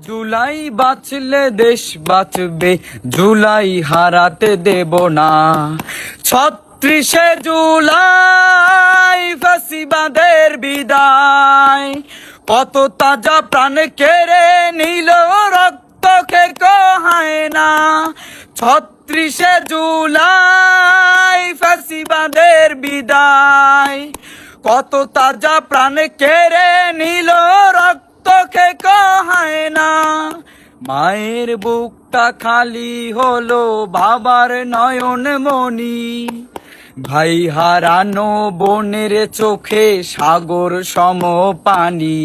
জুলাই বাঁচলে দেশ বাঁচবে, জুলাই হারাতে দেব না। ৩৬ জুলাই ফাঁসিবাদের বিদায়, কত তাজা প্রাণ কেড়ে নিল রক্ত খেকো হয় না। ৩৬ জুলাই ফাঁসিবাদের বিদায়, কত তাজা প্রাণ কেড়ে নিল রক্ত খেকো হয় না। মায়ের বুকটা খালি হলো, বাবার নয়ন মনি, ভাই হারানো বোনের চোখে সাগর সম পানি।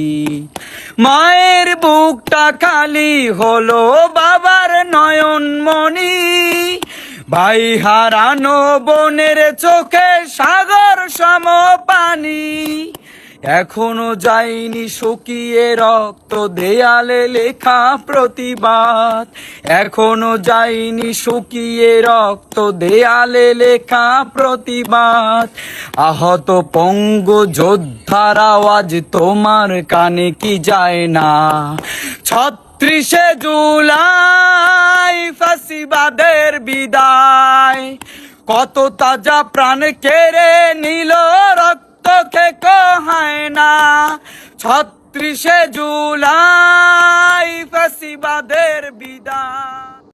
মায়ের বুকটা খালি হলো, বাবার নয়ন মনি, ভাই হারানো বোনের চোখে সাগর সম পানি। এখনো যায়নি শুকিয়ে রক্ত, দেয়ালে লেখা প্রতিবাদ। এখনো যায়নি শুকিয়ে রক্ত, দেয়ালে লেখা প্রতিবাদ। আহত পঙ্গু যোদ্ধার আওয়াজ তোমার কানে কি যায় না? ৩৬ জুলাই ফাঁসিবাদের বিদায়, কত তাজা প্রাণ কেড়ে নিল রক্ত খেকো হয় না। ৩৬ জুলাই ফাঁসিবাদের বিদায়।